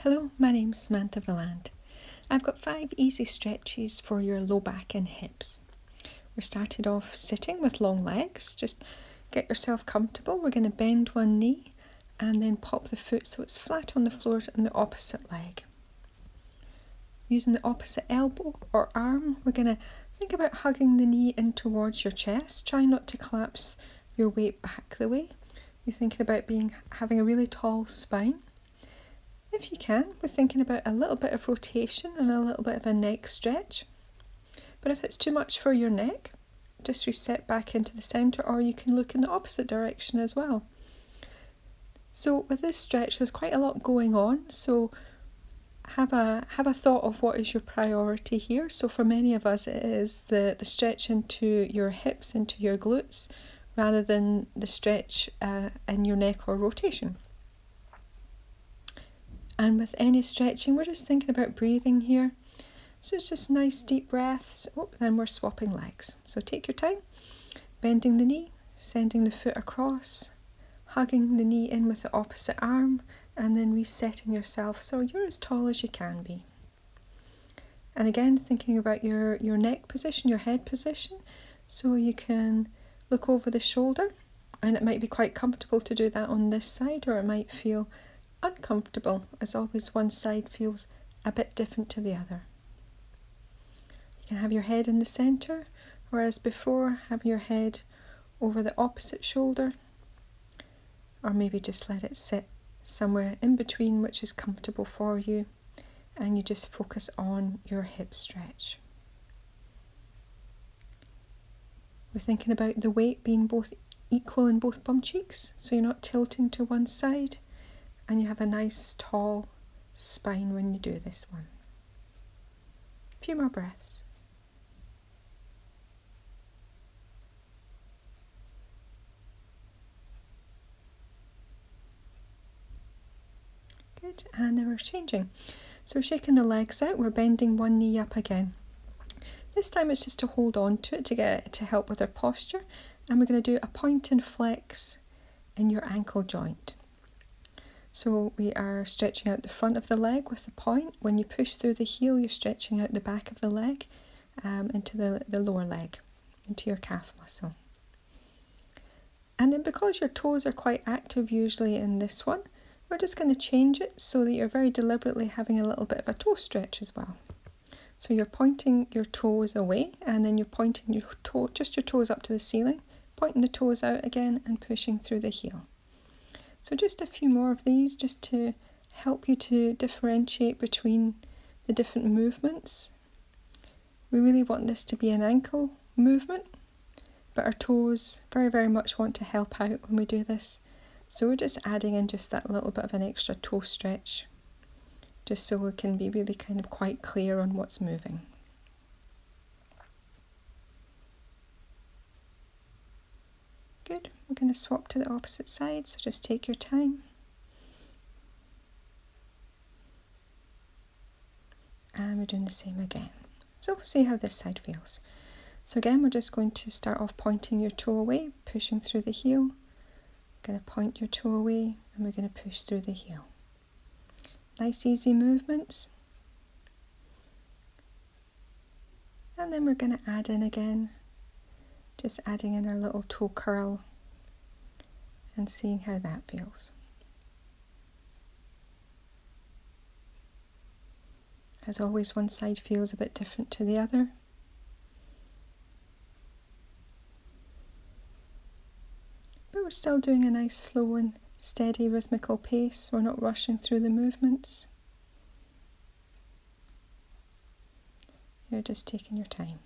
Hello, my name's Samantha. I've got 5 easy stretches for your low back and hips. We started off sitting with long legs. Just get yourself comfortable. We're going to bend one knee and then pop the foot so it's flat on the floor on the opposite leg. Using the opposite elbow or arm, we're going to think about hugging the knee in towards your chest. Try not to collapse your weight back the way. You're thinking about having a really tall spine. If you can, we're thinking about a little bit of rotation and a little bit of a neck stretch. But if it's too much for your neck, just reset back into the centre, or you can look in the opposite direction as well. So with this stretch, there's quite a lot going on. So have a thought of what is your priority here. So for many of us, it is the stretch into your hips, into your glutes, rather than the stretch in your neck or rotation. And with any stretching, we're just thinking about breathing here. So it's just nice deep breaths. Then we're swapping legs. So take your time, bending the knee, sending the foot across, hugging the knee in with the opposite arm, and then resetting yourself so you're as tall as you can be. And again, thinking about your neck position, your head position, so you can look over the shoulder, and it might be quite comfortable to do that on this side, or it might feel uncomfortable, as always one side feels a bit different to the other. You can have your head in the centre, or as before, have your head over the opposite shoulder, or maybe just let it sit somewhere in between, which is comfortable for you, and you just focus on your hip stretch. We're thinking about the weight being both equal in both bum cheeks, so you're not tilting to one side, and you have a nice tall spine when you do this one. A few more breaths. Good, and now we're changing. So we're shaking the legs out, we're bending one knee up again. This time it's just to hold on to it to help with our posture, and we're going to do a point and flex in your ankle joint. So we are stretching out the front of the leg with the point. When you push through the heel, you're stretching out the back of the leg into the lower leg, into your calf muscle. And then because your toes are quite active usually in this one, we're just going to change it so that you're very deliberately having a little bit of a toe stretch as well. So you're pointing your toes away, and then you're pointing your toes up to the ceiling, pointing the toes out again and pushing through the heel. So just a few more of these, just to help you to differentiate between the different movements. We really want this to be an ankle movement, but our toes very, very much want to help out when we do this. So we're just adding in just that little bit of an extra toe stretch, just so we can be really kind of quite clear on what's moving. Good. We're going to swap to the opposite side, so just take your time. And we're doing the same again. So we'll see how this side feels. So again, we're just going to start off pointing your toe away, pushing through the heel. We're going to point your toe away, and we're going to push through the heel. Nice easy movements. And then we're going to add in again, just adding in our little toe curl and seeing how that feels. As always, one side feels a bit different to the other. But we're still doing a nice slow and steady rhythmical pace. We're not rushing through the movements. You're just taking your time.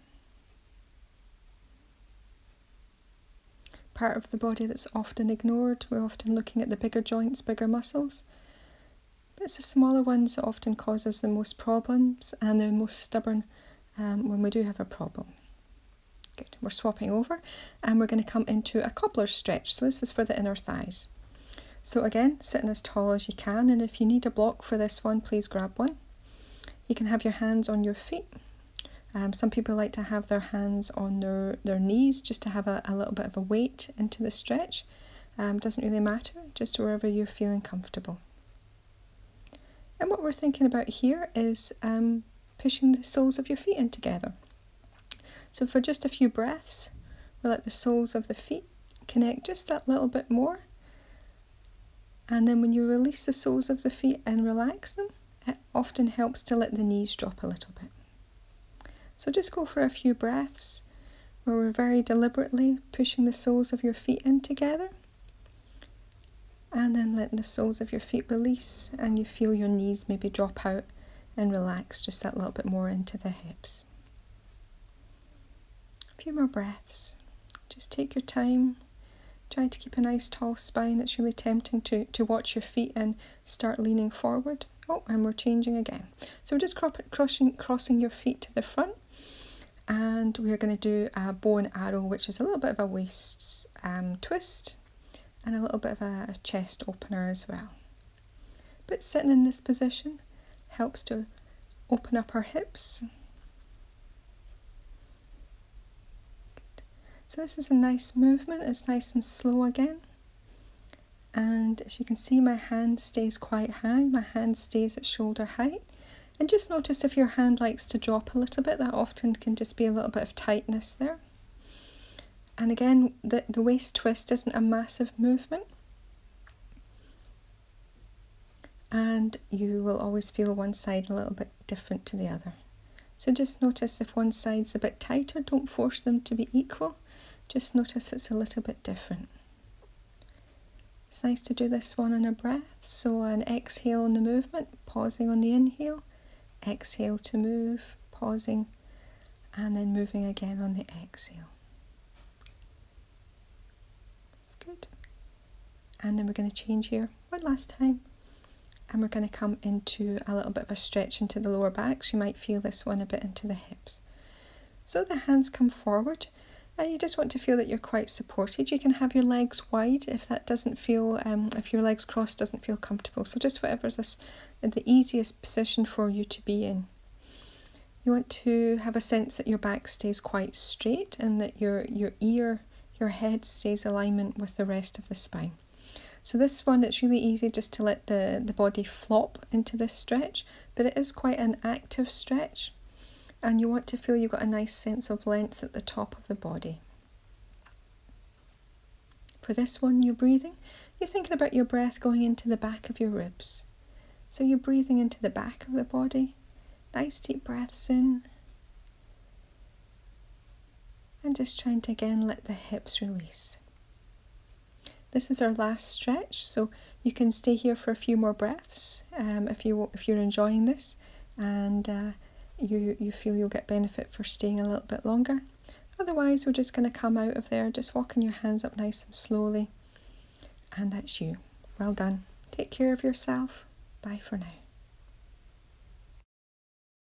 Part of the body that's often ignored. We're often looking at the bigger joints, bigger muscles. But it's the smaller ones that often cause us the most problems and the most stubborn when we do have a problem. Good. We're swapping over, and we're going to come into a cobbler stretch. So this is for the inner thighs. So again, sitting as tall as you can, and if you need a block for this one, please grab one. You can have your hands on your feet. Some people like to have their hands on their knees just to have a little bit of a weight into the stretch. Doesn't really matter, just wherever you're feeling comfortable. And what we're thinking about here is pushing the soles of your feet in together. So for just a few breaths, we'll let the soles of the feet connect just that little bit more. And then when you release the soles of the feet and relax them, it often helps to let the knees drop a little bit. So just go for a few breaths where we're very deliberately pushing the soles of your feet in together, and then letting the soles of your feet release, and you feel your knees maybe drop out and relax just that little bit more into the hips. A few more breaths. Just take your time. Try to keep a nice tall spine. It's really tempting to watch your feet and start leaning forward. Oh, and we're changing again. So we're just crossing your feet to the front, and we're going to do a bow and arrow, which is a little bit of a waist twist and a little bit of a chest opener as well. But sitting in this position helps to open up our hips. So this is a nice movement. It's nice and slow again. And as you can see, my hand stays quite high. My hand stays at shoulder height. And just notice if your hand likes to drop a little bit, that often can just be a little bit of tightness there. And again, the waist twist isn't a massive movement. And you will always feel one side a little bit different to the other. So just notice if one side's a bit tighter, don't force them to be equal. Just notice it's a little bit different. It's nice to do this one on a breath. So an exhale on the movement, pausing on the inhale, exhale to move, pausing, and then moving again on the exhale. Good. And then we're going to change here one last time. And we're going to come into a little bit of a stretch into the lower back. So you might feel this one a bit into the hips. So the hands come forward. And you just want to feel that you're quite supported. You can have your legs wide if that doesn't feel, if your legs crossed doesn't feel comfortable. So just whatever's the easiest position for you to be in. You want to have a sense that your back stays quite straight and that your head stays in alignment with the rest of the spine. So this one, it's really easy just to let the body flop into this stretch, but it is quite an active stretch. And you want to feel you've got a nice sense of length at the top of the body. For this one, you're breathing. You're thinking about your breath going into the back of your ribs. So you're breathing into the back of the body. Nice deep breaths in. And just trying to again let the hips release. This is our last stretch, so you can stay here for a few more breaths if you're enjoying this, and you feel you'll get benefit for staying a little bit longer. Otherwise, we're just going to come out of there, just walking your hands up nice and slowly. And that's you. Well done. Take care of yourself. Bye for now.